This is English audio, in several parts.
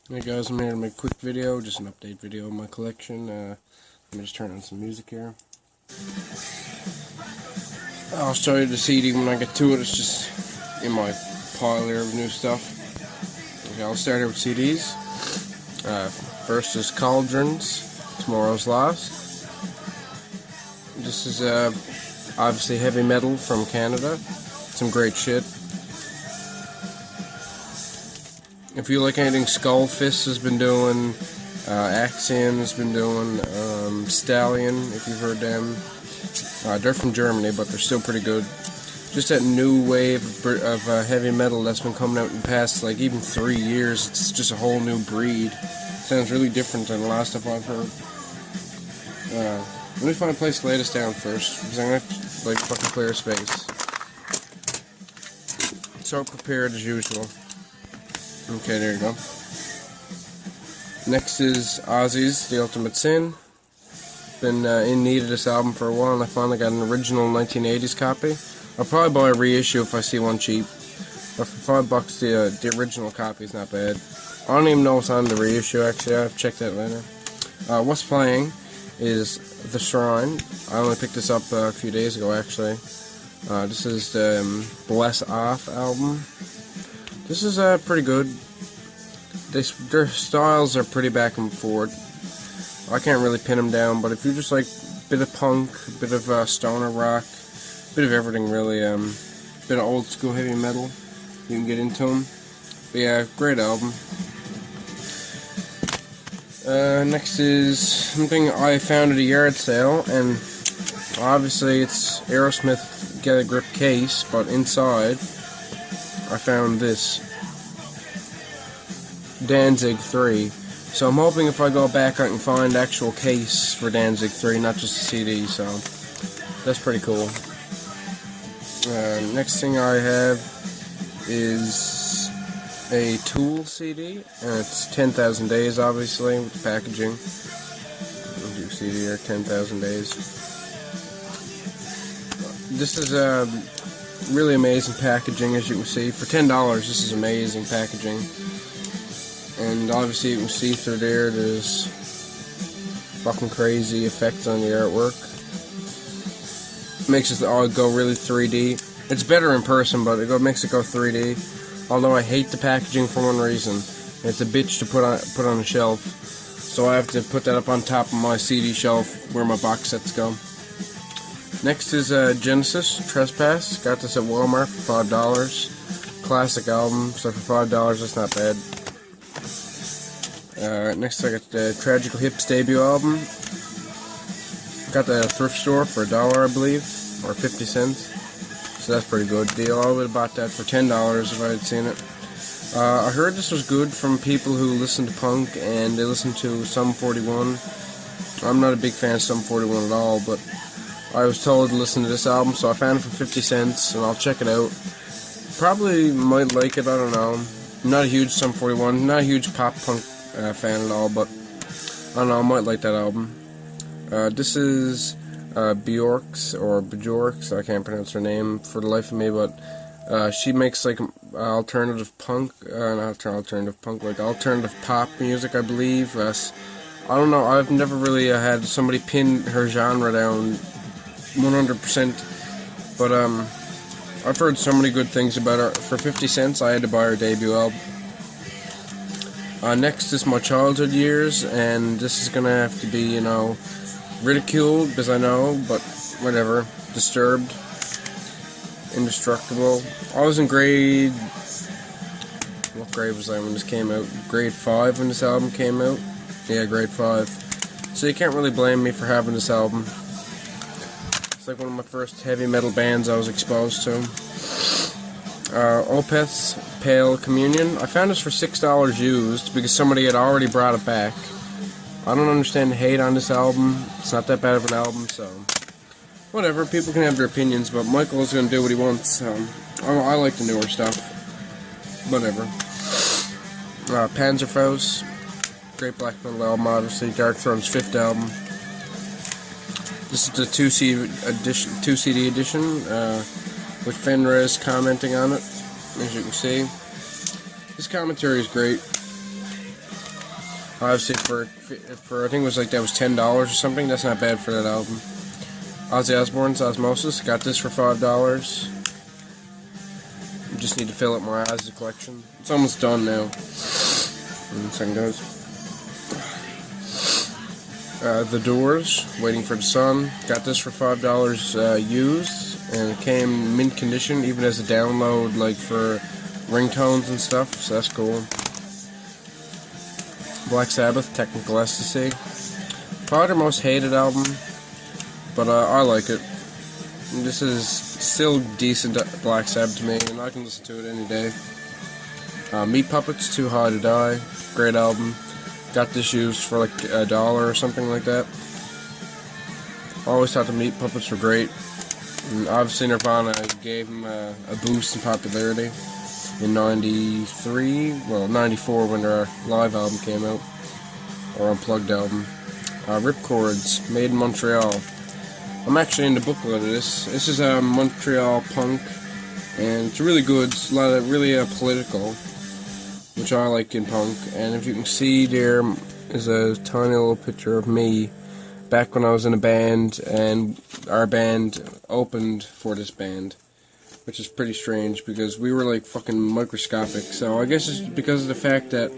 Hey guys, I'm here to make a quick video, just an update video of my collection. Let me just turn on some music here. I'll show you the CD when I get to it. It's just in my pile here of new stuff. Okay, I'll start here with CDs. First is Cauldrons, Tomorrow's Lost. This is obviously heavy metal from Canada. Some great shit. If you like anything Skullfist has been doing, Axiom has been doing, Stallion, if you've heard them. They're from Germany, but they're still pretty good. Just that new wave of heavy metal that's been coming out in the past, like, even 3 years. It's just a whole new breed. Sounds really different than the last stuff I've heard. Let me find a place to lay this down first, because I'm going to have to, like, fucking clear space. So prepared as usual. Okay, there you go. Next is Ozzy's The Ultimate Sin. Been in need of this album for a while, and I finally got an original 1980s copy. I'll probably buy a reissue if I see one cheap. But for $5, the original copy is not bad. I don't even know what's on the reissue, actually. I'll have to check that later. What's playing is The Shrine. I only picked this up a few days ago, actually. This is the Bless Off album. This is pretty good. Their styles are pretty back and forth. I can't really pin them down, but if you just like a bit of punk, a bit of stoner rock, a bit of everything really, bit of old school heavy metal, you can get into them. But yeah, great album. Next is something I found at a yard sale, and obviously it's Aerosmith Get a Grip case, but inside I found this Danzig 3. So I'm hoping if I go back I can find actual case for Danzig 3, not just a CD, so that's pretty cool. Next thing I have is a Tool CD, and it's 10,000 Days, obviously, with the packaging. As you see here, 10,000 Days. This is really amazing packaging, as you can see. For $10, this is amazing packaging. And obviously you can see through there, there's fucking crazy effects on the artwork. Makes it all go really 3D. It's better in person, but it makes it go 3D. Although I hate the packaging for one reason. It's a bitch to put on a shelf. So I have to put that up on top of my CD shelf where my box sets go. Next is Genesis, Trespass. Got this at Walmart for $5. Classic album, so for $5 that's not bad. Next I got the Tragical Hips debut album. Got that at a thrift store for $1, I believe, or 50 cents. So that's pretty good deal. I would have bought that for $10 if I had seen it. I heard this was good from people who listen to punk and they listen to Sum 41. I'm not a big fan of Sum 41 at all, but I was told to listen to this album, so I found it for 50 cents, and I'll check it out. Probably might like it, I don't know. I'm not a huge Sum 41, not a huge pop punk fan at all, but I don't know, I might like that album. This is Bjork's, or Bjork's, I can't pronounce her name for the life of me, but she makes like alternative punk, not alternative punk, like alternative pop music, I believe. I don't know, I've never really had somebody pin her genre down 100%, but I've heard so many good things about her. For 50 cents I had to buy her debut album. Next is My Childhood Years, and this is gonna have to be, you know, ridiculed, because I know, but whatever. Disturbed, Indestructible. I was in what grade was I when this came out? Grade 5 when this album came out? Yeah, grade 5. So you can't really blame me for having this album. It's like one of my first heavy metal bands I was exposed to. Opeth's Pale Communion. I found this for $6 used because somebody had already brought it back. I don't understand the hate on this album. It's not that bad of an album, so whatever. People can have their opinions, but Michael's gonna do what he wants. So I like the newer stuff. Whatever. Panzerfaust. Great black metal album, obviously. Dark Throne's 5th album. This is the 2 CD edition, with Fenriz commenting on it, as you can see. This commentary is great. Obviously, for I think it was like that was $10 or something. That's not bad for that album. Ozzy Osbourne's Osmosis. Got this for $5. Just need to fill up my Ozzy collection. It's almost done now. Second goes. The Doors, Waiting for the Sun. Got this for $5 used, and it came mint condition, even as a download, like for ringtones and stuff. So that's cool. Black Sabbath, Technical Ecstasy. Probably their most hated album, but I like it. This is still decent Black Sabbath to me, and I can listen to it any day. Meat Puppets, Too High to Die. Great album. Got this used for like $1 or something like that. I always thought the Meat Puppets were great. And obviously Nirvana gave them a boost in popularity in 93, well 94 when their live album came out, or Unplugged album. Ripcords, Made in Montreal. I'm actually in the booklet of this. This is a Montreal punk, and it's really good. It's a lot of really political, which I like in punk. And if you can see, there is a tiny little picture of me back when I was in a band, and our band opened for this band, which is pretty strange because we were like fucking microscopic. So I guess it's because of the fact that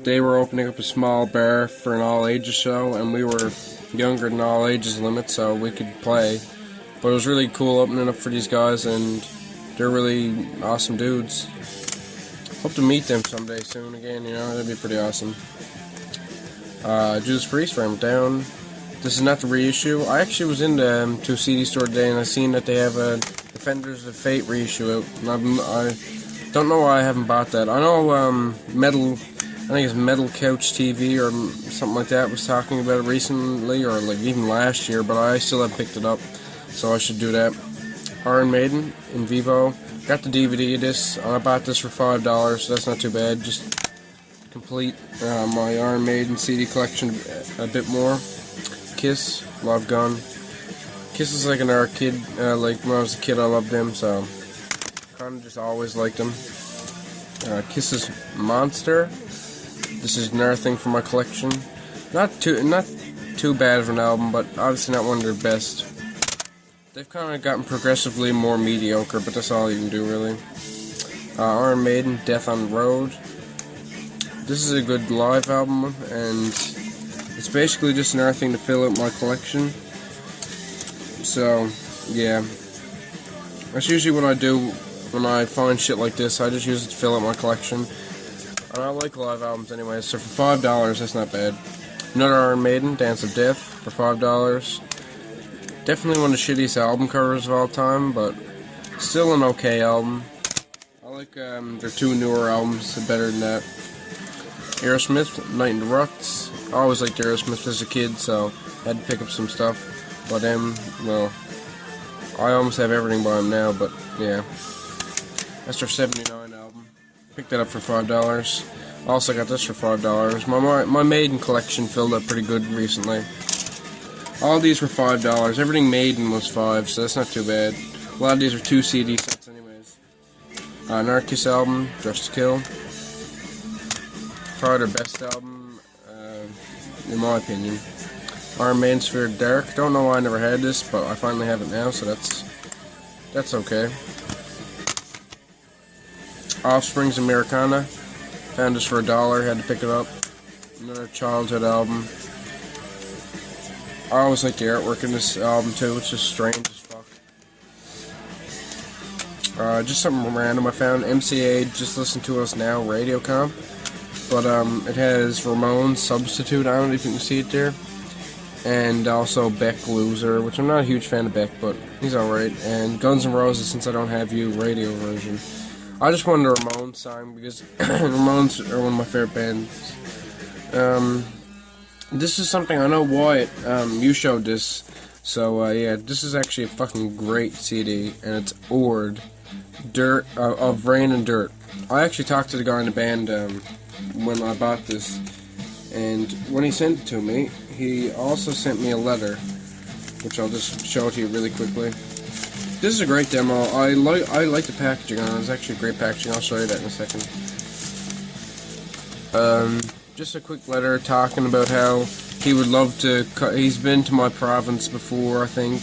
they were opening up a small bar for an all ages show, and we were younger than all ages limit, so we could play. But it was really cool opening up for these guys, and they're really awesome dudes. Hope to meet them someday soon again, you know, that'd be pretty awesome. Judas Priest, Ram It Down. This is not the reissue. I actually was in the to a CD store today, and I seen that they have a Defenders of Fate reissue out. And I don't know why I haven't bought that. I know I think it's Metal Couch TV or something like that was talking about it recently, or like even last year, but I still haven't picked it up, so I should do that. Iron Maiden, In Vivo. Got the DVD of this. I bought this for $5, so that's not too bad. Just complete my Iron Maiden CD collection a bit more. Kiss, Love Gun. Kiss is like another kid, like when I was a kid I loved them, so kind of just always liked them. Kiss's Monster. This is another thing for my collection. Not too bad of an album, but obviously not one of their best. They've kind of gotten progressively more mediocre, but that's all you can do, really. Iron Maiden, Death on the Road. This is a good live album, and it's basically just another thing to fill out my collection. So, yeah. That's usually what I do when I find shit like this. I just use it to fill out my collection. And I like live albums anyway, so for $5, that's not bad. Another Iron Maiden, Dance of Death, for $5. Definitely one of the shittiest album covers of all time, but still an okay album. I like their two newer albums better than that. Aerosmith, Night in the Ruts. I always liked Aerosmith as a kid, so I had to pick up some stuff. But well, I almost have everything by them now, but yeah. That's their 79 album. Picked that up for $5. Also got this for $5. My Maiden collection filled up pretty good recently. All these were $5. Everything Maiden was $5, so that's not too bad. A lot of these are 2 CD sets anyways. Narcus album, Dressed to Kill. Probably their best album, in my opinion. Iron Maiden Sphere Dark. Don't know why I never had this, but I finally have it now, so that's okay. Offspring's Americana. Found this for $1, had to pick it up. Another childhood album. I always like the artwork in this album too, it's just strange as fuck. Just something random I found. MCA Just Listen to Us Now radio comp. But it has Ramones Substitute, I don't know if you can see it there. And also Beck Loser, which I'm not a huge fan of Beck, but he's alright. And Guns N' Roses, Since I Don't Have You radio version. I just wanted a Ramones song because Ramones are one of my favorite bands. This is something I know Wyatt, you showed this, so yeah, this is actually a fucking great CD, and it's Ord, Dirt, of Rain and Dirt. I actually talked to the guy in the band when I bought this, and when he sent it to me, he also sent me a letter, which I'll just show it to you really quickly. This is a great demo. I like the packaging on it. It's actually great packaging. I'll show you that in a second. just a quick letter talking about how he would love to. He's been to my province before, I think.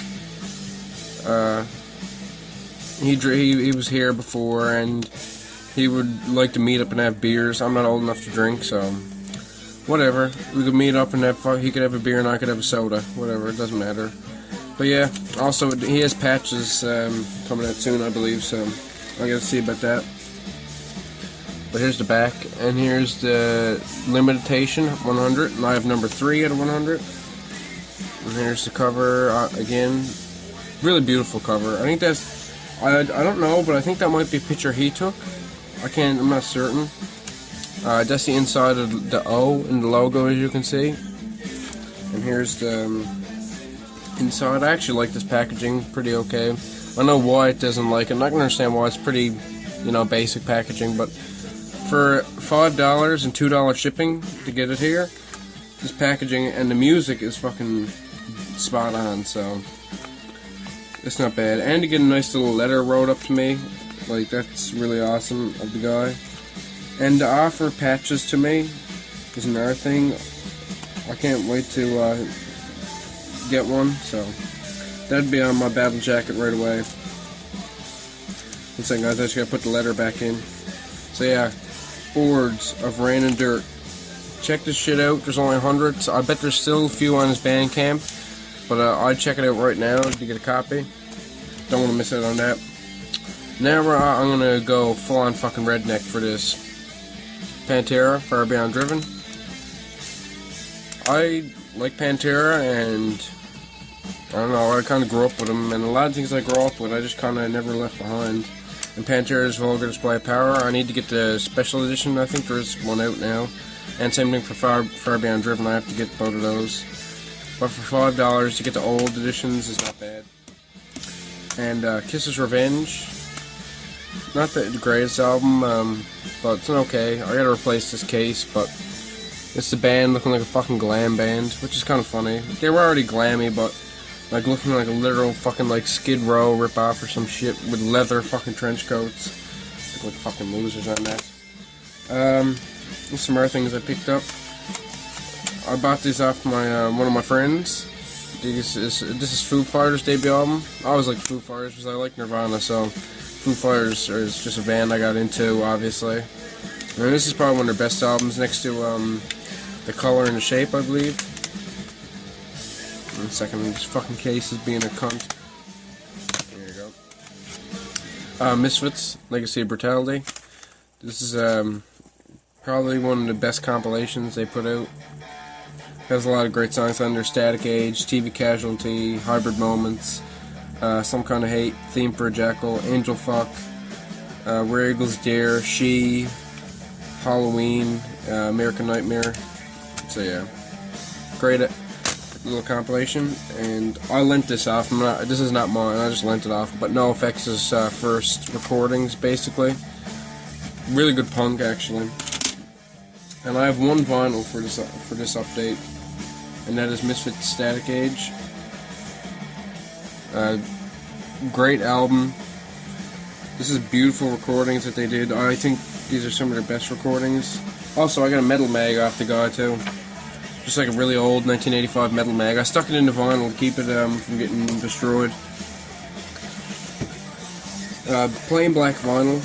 He was here before, and he would like to meet up and have beers. I'm not old enough to drink, so whatever. We could meet up and he could have a beer and I could have a soda. Whatever, it doesn't matter. But yeah, also he has patches coming out soon, I believe. So I gotta see about that. But here's the back, and here's the limitation 100, and I have number 3 out of 100. And here's the cover again, really beautiful cover. I think that's, I don't know, but I think that might be a picture he took. I'm not certain. That's the inside of the O in the logo, as you can see. And here's the inside. I actually like this packaging, pretty okay. I know why it doesn't like it. I'm not gonna understand why. It's pretty, basic packaging, but for $5 and $2 shipping to get it here, this packaging and the music is fucking spot on, so it's not bad. And to get a nice little letter wrote up to me, like, that's really awesome of the guy. And to offer patches to me is another thing. I can't wait to get one, so that'd be on my battle jacket right away. One second, guys, I just gotta put the letter back in. So yeah, Boards of Rain and Dirt. Check this shit out. There's only 100. So I bet there's still a few on his Bandcamp, but I'd check it out right now to get a copy. Don't want to miss out on that. Now I'm gonna go full-on fucking redneck for this Pantera, Far Beyond Driven. I like Pantera, and I don't know, I kind of grew up with them, and a lot of things I grew up with I just kind of never left behind. And Pantera's Vulgar Display of Power, I need to get the special edition. I think there's one out now. And same thing for Far Beyond Driven, I have to get both of those. But for $5 to get the old editions is not bad. And Kiss's Revenge, not the greatest album, but it's okay. I gotta replace this case, but it's the band looking like a fucking glam band, which is kind of funny. They were already glammy, but like looking like a literal fucking like Skid Row ripoff or some shit with leather fucking trench coats. Look like fucking losers on that. There's some other things I picked up. I bought these off my one of my friends. This is Foo Fighters' debut album. I always like Foo Fighters because I like Nirvana, so Foo Fighters is just a band I got into, obviously. And this is probably one of their best albums, next to The Color and the Shape, I believe. One second, this fucking case is being a cunt. There you go. Misfits, Legacy of Brutality. This is probably one of the best compilations they put out. Has a lot of great songs on there: Static Age, TV Casualty, Hybrid Moments, Some Kind of Hate, Theme for a Jackal, Angel Fuck, Where Eagles Dare, She, Halloween, American Nightmare. So yeah, great little compilation. And I lent this off. This is not mine. I just lent it off. But No Effects' first recordings, basically. Really good punk, actually. And I have one vinyl for this update, and that is Misfits Static Age. Great album. This is beautiful recordings that they did. I think these are some of their best recordings. Also, I got a metal mag off the guy too. Just like a really old 1985 metal mag. I stuck it in the vinyl to keep it from getting destroyed. Plain black vinyl,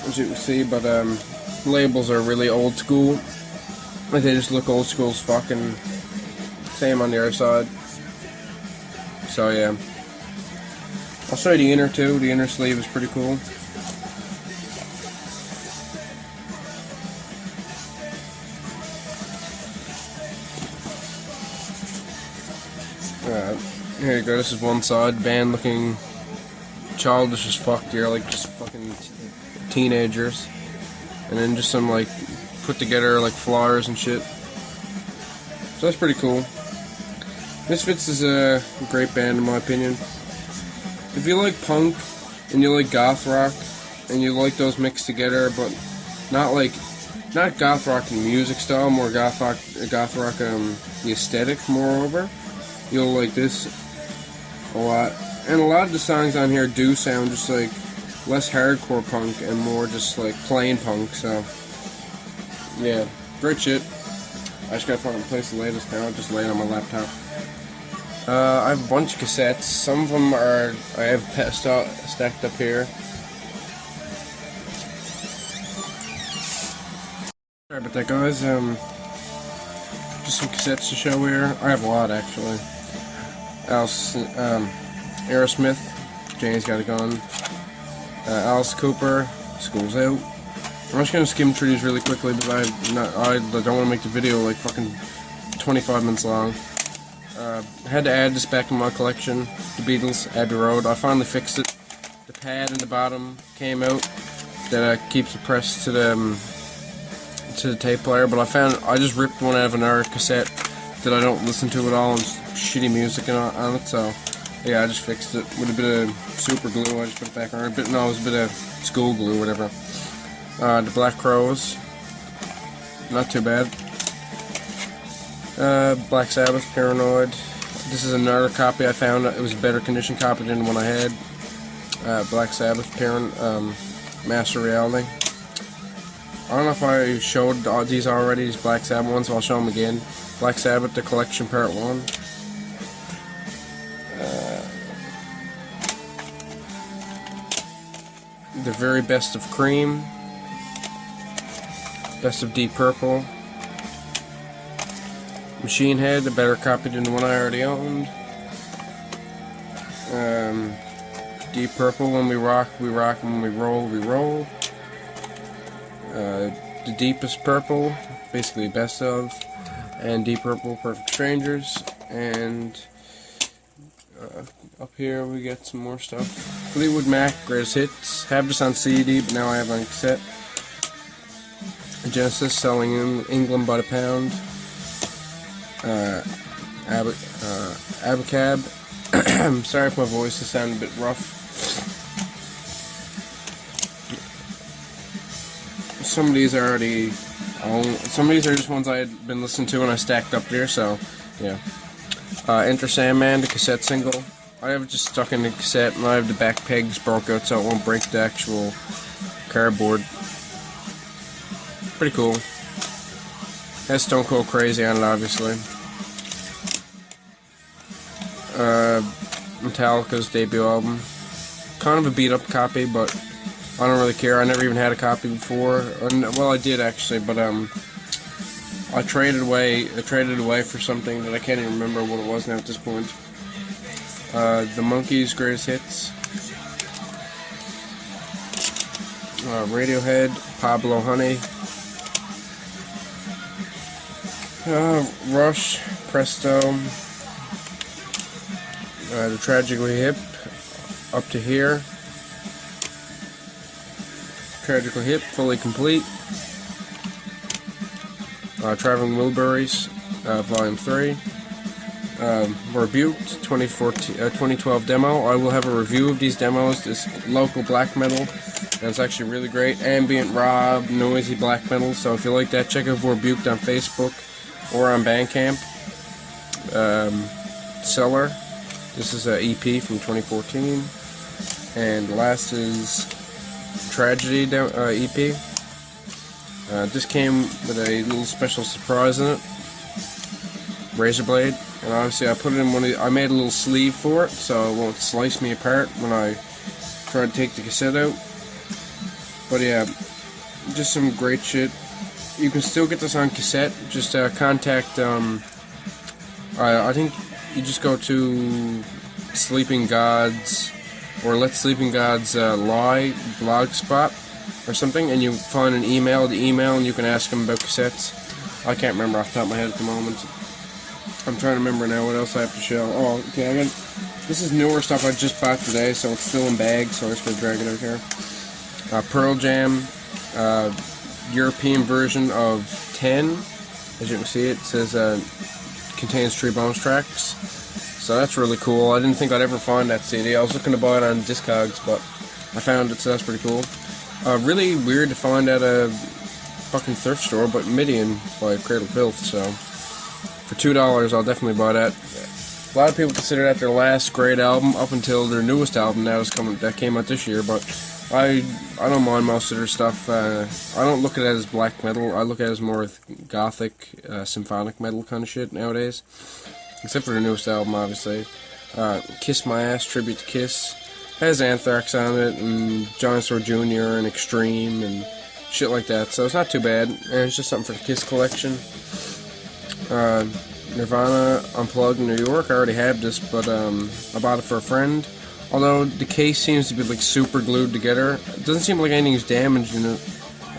as you can see, but labels are really old school. Like, they just look old school as fuck, and same on the other side. So yeah. I'll show you the inner too. The inner sleeve is pretty cool. Here you go, this is one side. Band looking childish as fuck here, like just fucking teenagers. And then just some like put together like flyers and shit. So that's pretty cool. Misfits is a great band in my opinion. If you like punk and you like goth rock and you like those mixed together, but not goth rock in music style, more goth rock the aesthetic moreover, you'll like this a lot. And a lot of the songs on here do sound just like less hardcore punk and more just like plain punk, so yeah, great shit. I just gotta fucking place the latest now. I'll just lay it on my laptop. I have a bunch of cassettes. Some of them are I have stacked up here. Sorry about that, guys. Just some cassettes to show here. I have a lot actually. Aerosmith, Jane's Got a Gun. Alice Cooper, School's Out. I'm just gonna skim through these really quickly because I don't want to make the video like fucking 25 minutes long. I had to add this back to my collection. The Beatles, Abbey Road. I finally fixed it. The pad in the bottom came out that keeps it pressed to the tape player. But I just ripped one out of another cassette that I don't listen to at all, and shitty music on it. So yeah, I just fixed it with a bit of super glue. I just put it back on. It was a bit of school glue, whatever. The Black Crowes, not too bad. Black Sabbath, Paranoid. This is another copy I found. It was a better condition copy than the one I had. Black Sabbath, Master Reality. I don't know if I showed these already, these Black Sabbath ones, so I'll show them again. Black Sabbath, The Collection, Part 1. The Very Best of Cream. Best of Deep Purple. Machine Head, a better copy than the one I already owned. Deep Purple, When We Rock, We Rock, and When We Roll, We Roll. The Deepest Purple, basically Best of. And Deep Purple, Perfect Strangers. And up here we get some more stuff. Fleetwood Mac, Greatest Hits. Have this on CD, but now I have it on cassette. Genesis, Selling in England by the Pound. Abacab. I'm sorry if my voice is sounding a bit rough. Some of these are already some of these are just ones I had been listening to and I stacked up there, so yeah. Enter Sandman, the cassette single. I have it just stuck in the cassette and I have the back pegs broke out so it won't break the actual cardboard. Pretty cool. Has Stone Cold Crazy on it, obviously. Metallica's debut album. Kind of a beat up copy, but I don't really care. I never even had a copy before. Well, I did actually, but I traded away for something that I can't even remember what it was now at this point. The Monkees' Greatest Hits. Radiohead, Pablo Honey. Rush, Presto. The Tragically Hip, Up to Here. Tragically Hip, Fully Complete. Traveling Wilburys, Volume 3. Rebuked, 2012 demo. I will have a review of these demos. This local black metal, and it's actually really great. Ambient, raw, noisy black metal. So if you like that, check out Rebuked on Facebook or on Bandcamp. Cellar. This is an EP from 2014. And the last is Tragedy EP. This came with a little special surprise in it. Razor blade. And obviously I put it in I made a little sleeve for it so it won't slice me apart when I try to take the cassette out. But yeah, just some great shit. You can still get this on cassette. Just contact, I think you just go to Sleeping Gods or Let Sleeping Gods Lie blogspot or something, and you find the email, and you can ask them about cassettes. I can't remember off the top of my head at the moment. I'm trying to remember now what else I have to show. Oh, okay, this is newer stuff I just bought today, so it's still in bags, so I'm just going to drag it out here. Pearl Jam, European version of 10. As you can see, it says contains 3 bonus tracks. So that's really cool. I didn't think I'd ever find that CD. I was looking to buy it on Discogs, but I found it, so that's pretty cool. Really weird to find at a fucking thrift store, but Midian by Cradle Filth, so for $2 I'll definitely buy that. A lot of people consider that their last great album up until their newest album that came out this year, but I don't mind most of their stuff. I don't look at it as black metal. I look at it as more gothic, symphonic metal kind of shit nowadays. Except for the newest album, obviously. Kiss My Ass, tribute to Kiss. Has Anthrax on it, and John Sword Jr. and Extreme, and shit like that. So it's not too bad. And it's just something for the Kiss collection. Nirvana Unplugged in New York. I already have this, but I bought it for a friend. Although the case seems to be like super glued together, it doesn't seem like anything's damaged in it.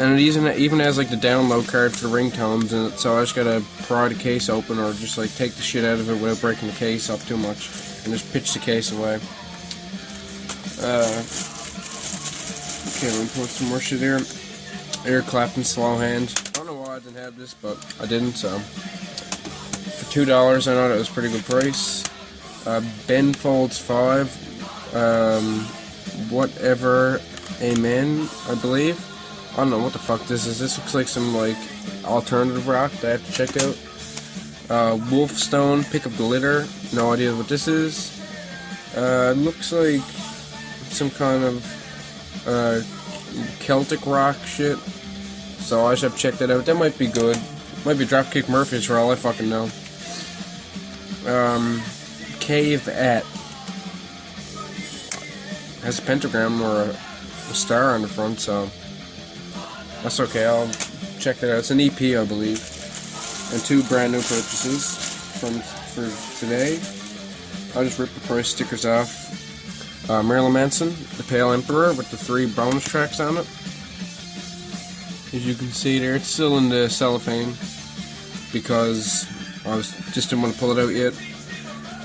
And it even has like the download card for the ringtones in it, so I just gotta pry the case open or just like take the shit out of it without breaking the case up too much, and just pitch the case away. Okay, let me put some more shit here. Eric Clapton, Slow Hand. I don't know why I didn't have this, but I didn't, so. For $2, I know that was a pretty good price. Ben Folds 5. Whatever, Amen, I believe. I don't know what the fuck this is. This looks like some like alternative rock that I have to check out. Wolfstone, Pick Up the Litter. No idea what this is. Looks like some kind of Celtic rock shit. So I should have checked that out. That might be good. Might be Dropkick Murphys for all I fucking know. Cave At. Has a pentagram or a star on the front, so that's okay. I'll check that out. It's an EP, I believe, and 2 brand new purchases for today. I'll just rip the price stickers off. Marilyn Manson, The Pale Emperor, with the 3 bonus tracks on it. As you can see there, it's still in the cellophane because I just didn't want to pull it out yet.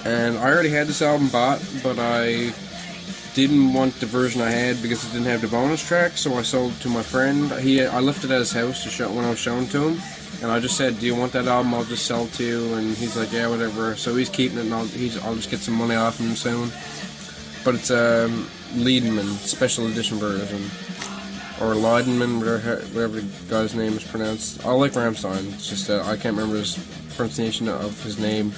And I already had this album bought, but I didn't want the version I had because it didn't have the bonus track, so I sold it to my friend. I left it at his house to show when I was showing to him, and I just said, "Do you want that album? I'll just sell it to you." And he's like, "Yeah, whatever." So he's keeping it, and I'll just get some money off him soon. But it's Liedman special edition version, or Leidenman, whatever the guy's name is pronounced. I like Rammstein. It's just that I can't remember his pronunciation of his name.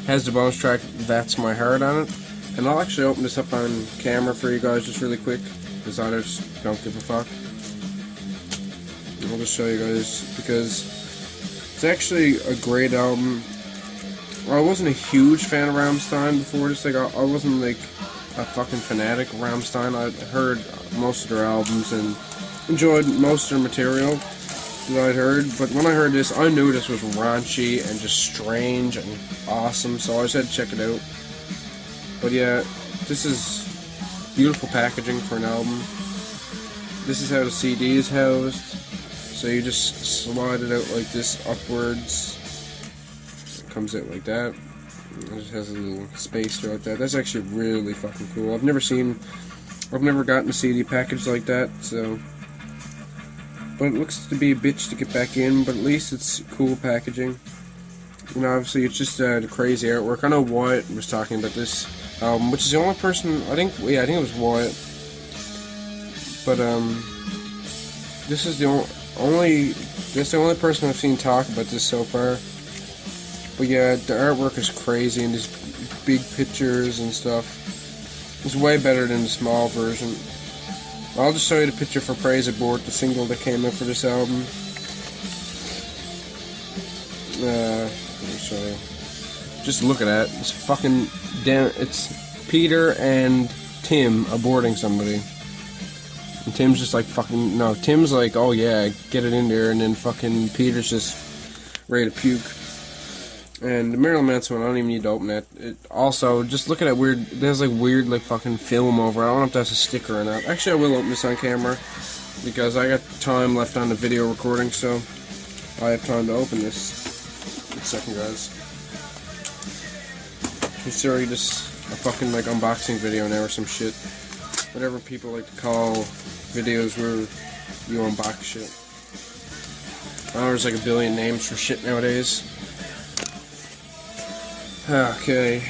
Has the bonus track "That's My Heart" on it. And I'll actually open this up on camera for you guys just really quick, because I just don't give a fuck. I'll just show you guys, because it's actually a great album. I wasn't a huge fan of Rammstein before this. Like, I wasn't like a fucking fanatic of Rammstein. I heard most of their albums and enjoyed most of their material that I'd heard. But when I heard this, I knew this was raunchy and just strange and awesome, so I just had to check it out. But yeah, this is beautiful packaging for an album. This is how the CD is housed. So you just slide it out like this upwards. It comes out like that. It just has a little space throughout that. That's actually really fucking cool. I've never gotten a CD package like that, so. But it looks to be a bitch to get back in, but at least it's cool packaging. And obviously it's just the crazy artwork. I know Wyatt was talking about this album, which is the only person, I think it was Wyatt. But this is the only person I've seen talk about this so far. But yeah, the artwork is crazy and these big pictures and stuff. It's way better than the small version. I'll just show you the picture for Praise Abort, the single that came out for this album. Let me show you. Just look at that. It's fucking damn. It's Peter and Tim aborting somebody. And Tim's just like fucking. No, Tim's like, oh yeah, get it in there. And then fucking Peter's just ready to puke. And the Marilyn Manson one, I don't even need to open that. It also, just look at that weird. There's like weird, like fucking film over it. I don't know if that's a sticker or not. Actually, I will open this on camera because I got time left on the video recording, so I have time to open this. Good second, guys. It's already just a fucking like unboxing video now or some shit. Whatever people like to call videos where you unbox shit. I know there's like a billion names for shit nowadays. Okay.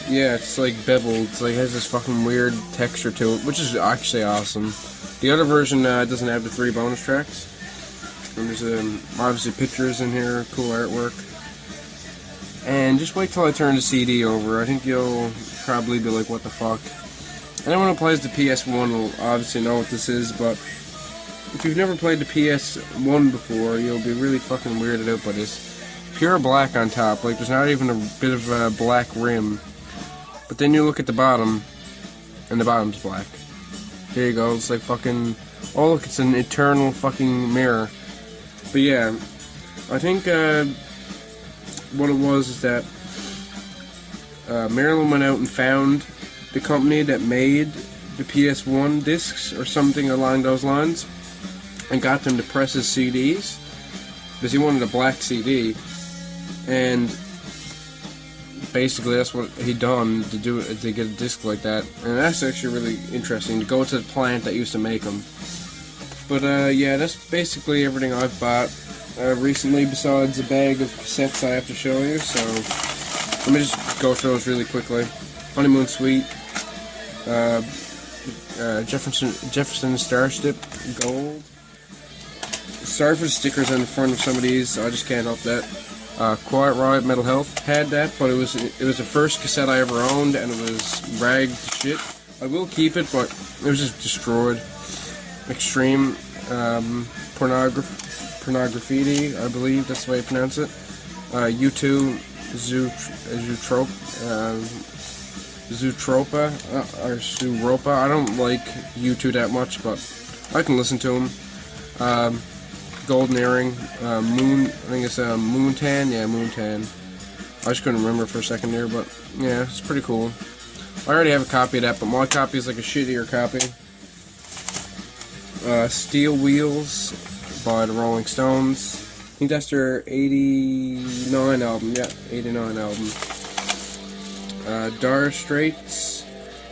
Yeah, it's like beveled. It's like has this fucking weird texture to it, which is actually awesome. The other version doesn't have the 3 bonus tracks. And there's obviously pictures in here, cool artwork. And just wait till I turn the CD over. I think you'll probably be like, what the fuck? Anyone who plays the PS1 will obviously know what this is, but if you've never played the PS1 before, you'll be really fucking weirded out by this. Pure black on top, like there's not even a bit of a black rim. But then you look at the bottom, and the bottom's black. There you go, it's like fucking, oh look, it's an eternal fucking mirror. But yeah, I think what it was is that Marilyn went out and found the company that made the PS1 discs, or something along those lines, and got them to press his CDs, because he wanted a black CD, and basically that's what he done to get a disc like that. And that's actually really interesting, to go to the plant that used to make them. But yeah, that's basically everything I've bought recently, besides a bag of cassettes I have to show you. So let me just go through those really quickly. Honeymoon Suite, Jefferson Starship Gold. Sorry for the stickers on the front of some of these, I just can't help that. Quiet Riot Mental Health had that, but it was the first cassette I ever owned, and it was ragged to shit. I will keep it, but it was just destroyed. Extreme Pornography, I believe that's the way you pronounce it. U2 Zootropa or Zooropa. I don't like U2 that much, but I can listen to them. Golden Earring, Moon, I think it's Moontan, yeah, Moontan. I just couldn't remember for a second there, but yeah, it's pretty cool. I already have a copy of that, but my copy is like a shittier copy. Steel Wheels by the Rolling Stones. I think that's their 89 album, yeah, 89 album. Dire Straits,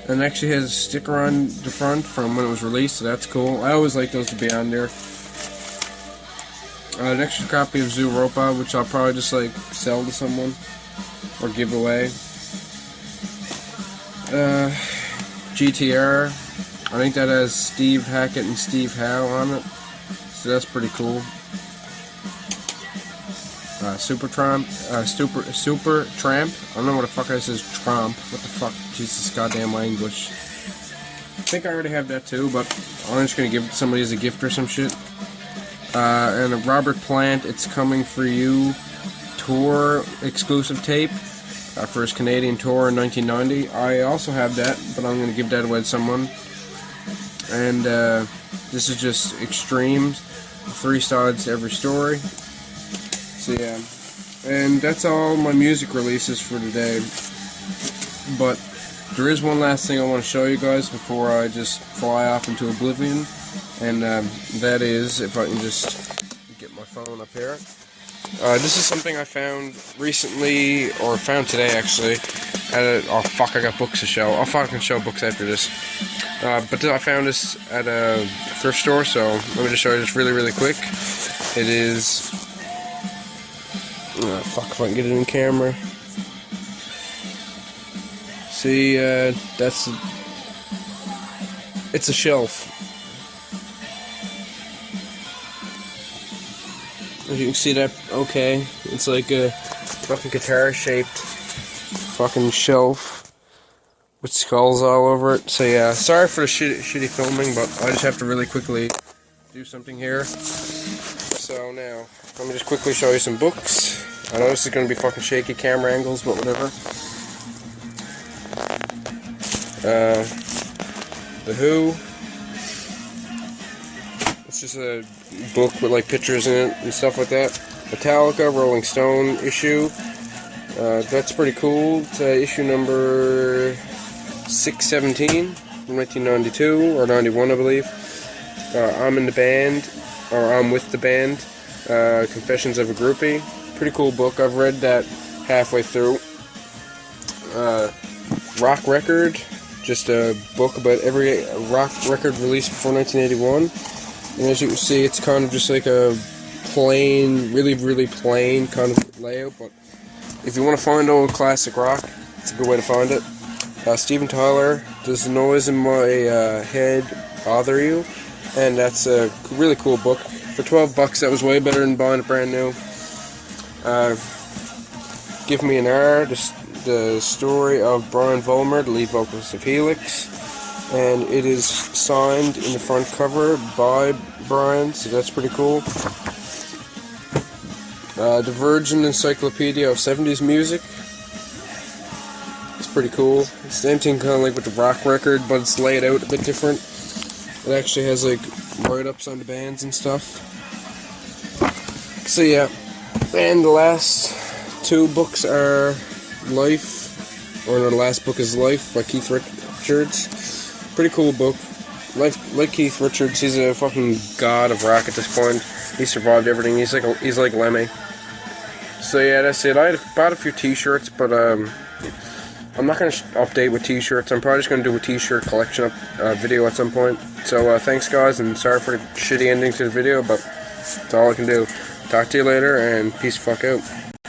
and it actually has a sticker on the front from when it was released, so that's cool. I always like those to be on there. An extra copy of Zooropa, which I'll probably just like sell to someone or give away. GTR, I think that has Steve Hackett and Steve Howe on it, so that's pretty cool. Super Tramp, I don't know what the fuck I says Trump. What the fuck? Jesus goddamn my English. I think I already have that too, but I'm just gonna give it to somebody as a gift or some shit. And a Robert Plant, It's Coming For You tour exclusive tape for his Canadian tour in 1990. I also have that, but I'm going to give that away to someone. And this is just Extremes, 3 sides to every story. So yeah, and that's all my music releases for today. But there is one last thing I want to show you guys before I just fly off into oblivion. And that is, if I can just get my phone up here. This is something I found recently, or found today actually. Oh fuck, I got books to show. I'll fucking show books after this. But I found this at a thrift store, so let me just show you this really quick. It is... fuck if I can get it in camera. See, that's... It's a shelf. As you can see that, okay, it's like a fucking guitar-shaped fucking shelf with skulls all over it. So yeah, sorry for the shitty filming, but I just have to really quickly do something here. So now, let me just quickly show you some books. I know this is going to be fucking shaky camera angles, but whatever. The Who. It's just a book with like pictures in it and stuff like that. Metallica, Rolling Stone issue. That's pretty cool. It's issue number 617 from 1992 or 91, I believe. I'm in the band, or I'm with the band. Confessions of a Groupie. Pretty cool book. I've read that halfway through. Rock Record. Just a book about every rock record released before 1981. And as you can see, it's kind of just like a plain, really plain kind of layout. But if you want to find old classic rock, it's a good way to find it. Steven Tyler, Does the Noise in My Head Bother You? And that's a really cool book. For $12, that was way better than buying it brand new. Give Me an Hour, the story of Brian Vollmer, the lead vocalist of Helix. and it is signed in the front cover by Brian, so that's pretty cool. The Virgin Encyclopedia of 70s Music. It's pretty cool. Same thing kind of like with the rock record, but it's laid out a bit different. It actually has like write-ups on the bands and stuff. So yeah, and the last two books are Life, or no, the last book is Life by Keith Richards. Pretty cool book. Like Keith Richards, he's a fucking god of rock at this point. He survived everything. He's like Lemmy. So yeah, that's it. I bought a few T-shirts, but I'm not gonna update with T-shirts. I'm probably just gonna do a T-shirt collection video at some point. So thanks guys, and sorry for the shitty ending to the video, but that's all I can do. Talk to you later, and peace the fuck out.